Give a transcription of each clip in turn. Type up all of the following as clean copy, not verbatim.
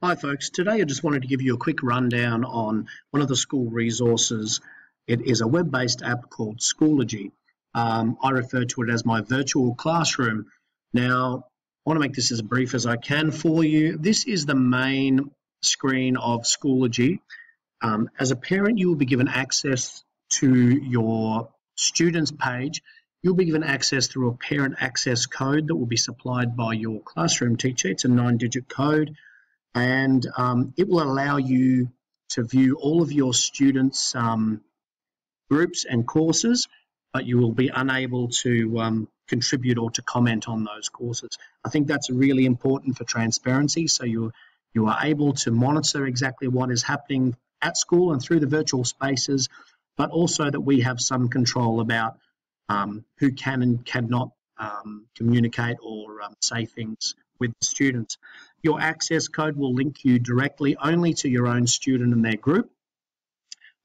Hi folks, today I just wanted to give you a quick rundown on one of the school resources. It is a web-based app called Schoology. I refer to it as my virtual classroom. Now, I want to make this as brief as I can for you. This is the main screen of Schoology. As a parent, you will be given access to your students page. You'll be given access through a parent access code that will be supplied by your classroom teacher. It's a 9-digit code. And it will allow you to view all of your students' groups and courses, but you will be unable to contribute or to comment on those courses. I think that's really important for transparency, so you are able to monitor exactly what is happening at school and through the virtual spaces, but also that we have some control about who can and cannot communicate or say things with the students. Your access code will link you directly only to your own student and their group.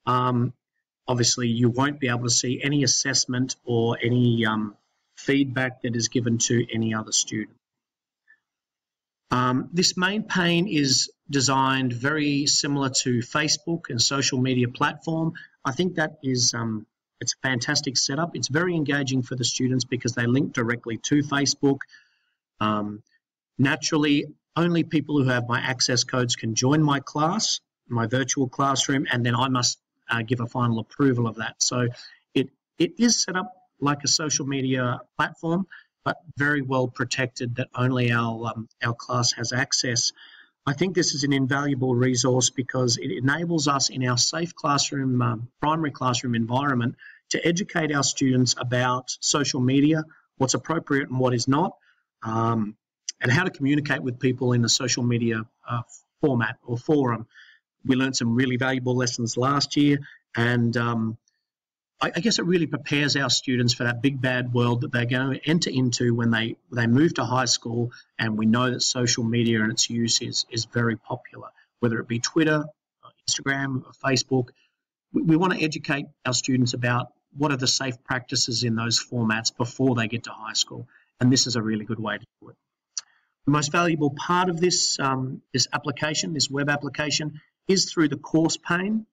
Obviously, you won't be able to see any assessment or any feedback that is given to any other student. This main pane is designed very similar to Facebook and social media platform. I think that is it's a fantastic setup. It's very engaging for the students because they link directly to Facebook. Naturally, only people who have my access codes can join my class, my virtual classroom, and then I must give a final approval of that. So it is set up like a social media platform, but very well protected that only our class has access. I think this is an invaluable resource because it enables us in our safe classroom, primary classroom environment to educate our students about social media, what's appropriate and what is not, and how to communicate with people in the social media format or forum. We learned some really valuable lessons last year, and I guess it really prepares our students for that big bad world that they're going to enter into when they move to high school, and we know that social media and its use is very popular, whether it be Twitter, Instagram, or Facebook. We want to educate our students about what are the safe practices in those formats before they get to high school, and this is a really good way to do it. The most valuable part of this application, this web application, is through the course pane.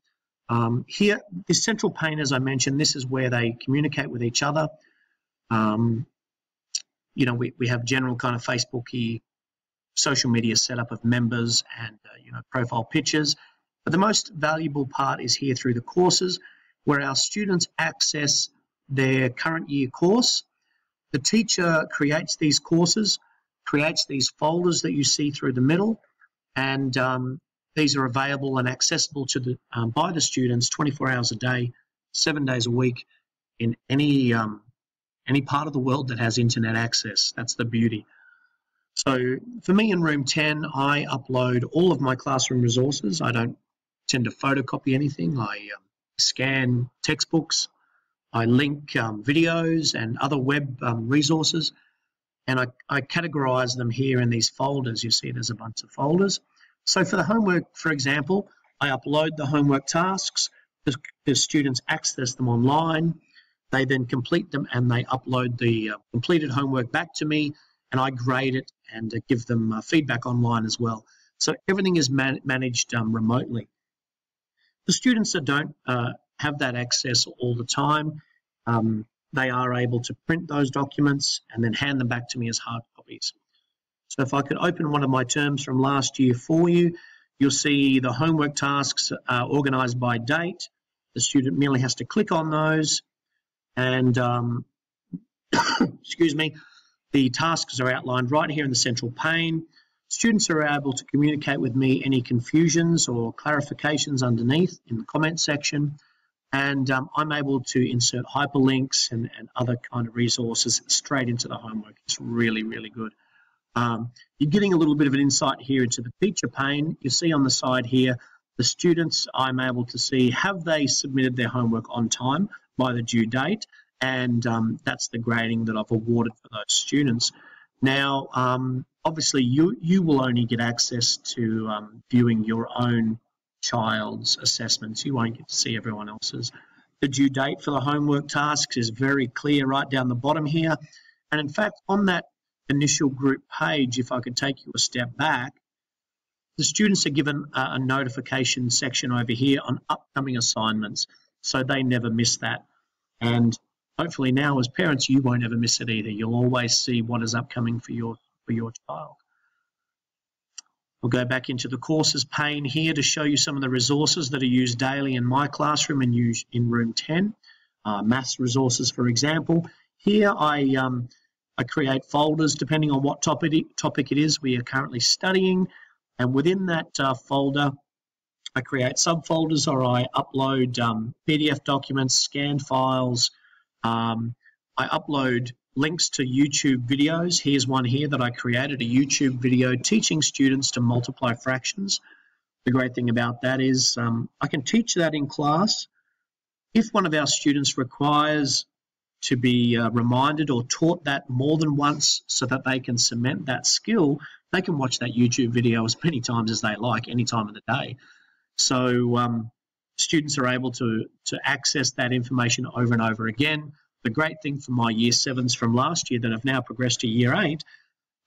Here, this central pane, as I mentioned, this is where they communicate with each other. You know, we have general kind of Facebook-y social media setup of members and, you know, profile pictures. But the most valuable part is here through the courses, where our students access their current year course. The teacher creates these courses, creates these folders that you see through the middle, and these are available and accessible to by the students 24 hours a day, 7 days a week, in any part of the world that has internet access. That's the beauty. So for me in Room 10, I upload all of my classroom resources. I don't tend to photocopy anything. I scan textbooks, I link videos and other web resources, and I categorize them here in these folders. You see there's a bunch of folders. So for the homework, for example, I upload the homework tasks. The students access them online. They then complete them and they upload the completed homework back to me, and I grade it and give them feedback online as well. So everything is managed remotely. The students that don't have that access all the time, they are able to print those documents and then hand them back to me as hard copies. So if I could open one of my terms from last year for you, you'll see the homework tasks are organised by date. The student merely has to click on those, and excuse me, the tasks are outlined right here in the central pane. Students are able to communicate with me any confusions or clarifications underneath in the comment section. And I'm able to insert hyperlinks and other kind of resources straight into the homework. It's really, really good. You're getting a little bit of an insight here into the teacher pane. You see on the side here, the students, I'm able to see, have they submitted their homework on time by the due date? And that's the grading that I've awarded for those students. Now, obviously, you will only get access to viewing your own child's assessments. You won't get to see everyone else's. The due date for the homework tasks is very clear right down the bottom here. And in fact, on that initial group page, if I could take you a step back, The students are given a notification section over here on upcoming assignments, so they never miss that. And hopefully now as parents, you won't ever miss it either. You'll always see what is upcoming for your child. We'll go back into the courses pane here to show you some of the resources that are used daily in my classroom and used in room 10. Maths resources, for example. Here I create folders depending on what topic it is we are currently studying, and within that folder I create subfolders, or I upload PDF documents, scanned files. I upload links to YouTube videos. Here's one here that I created, a YouTube video teaching students to multiply fractions. The great thing about that is I can teach that in class. If one of our students requires to be reminded or taught that more than once so that they can cement that skill, they can watch that YouTube video as many times as they like, any time of the day. So students are able to access that information over and over again. The great thing for my Year 7s from last year that have now progressed to Year 8,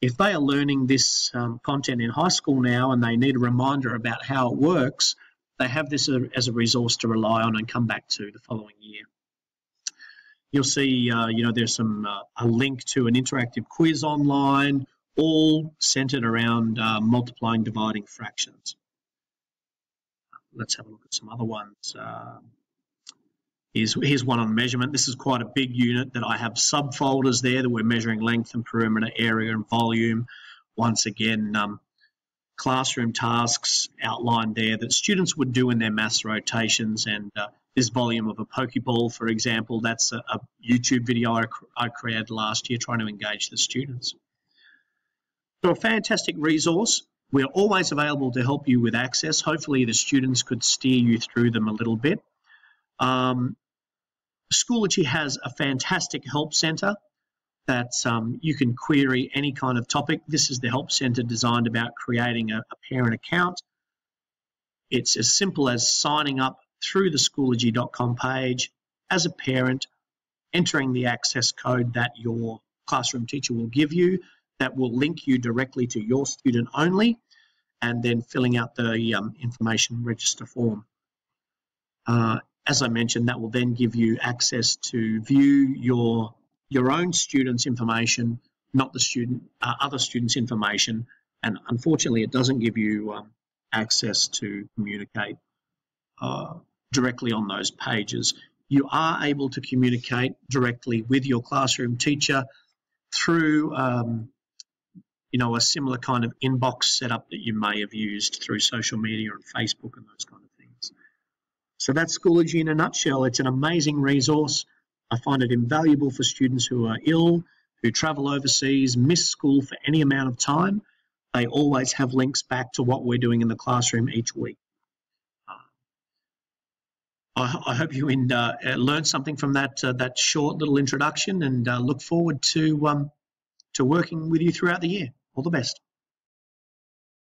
if they are learning this content in high school now and they need a reminder about how it works, they have this as a resource to rely on and come back to the following year. You'll see, there's a link to an interactive quiz online, all centered around multiplying, dividing fractions. Let's have a look at some other ones. Here's one on measurement. This is quite a big unit that I have subfolders there that we're measuring length and perimeter, area and volume. Once again, classroom tasks outlined there that students would do in their maths rotations, and this volume of a Pokeball, for example, that's a YouTube video I created last year trying to engage the students. So a fantastic resource. We're always available to help you with access. Hopefully the students could steer you through them a little bit. Schoology has a fantastic help centre that you can query any kind of topic. This is the help centre designed about creating a parent account. It's as simple as signing up through the Schoology.com page as a parent, entering the access code that your classroom teacher will give you that will link you directly to your student only, and then filling out the information register form. As I mentioned, that will then give you access to view your own students' information, not the other students' information, and unfortunately it doesn't give you access to communicate directly on those pages. You are able to communicate directly with your classroom teacher through a similar kind of inbox setup that you may have used through social media and Facebook and those kind of things. So that's Schoology in a nutshell. It's an amazing resource. I find it invaluable for students who are ill, who travel overseas, miss school for any amount of time. They always have links back to what we're doing in the classroom each week. I hope you learned something from that short little introduction, and look forward to working with you throughout the year. All the best.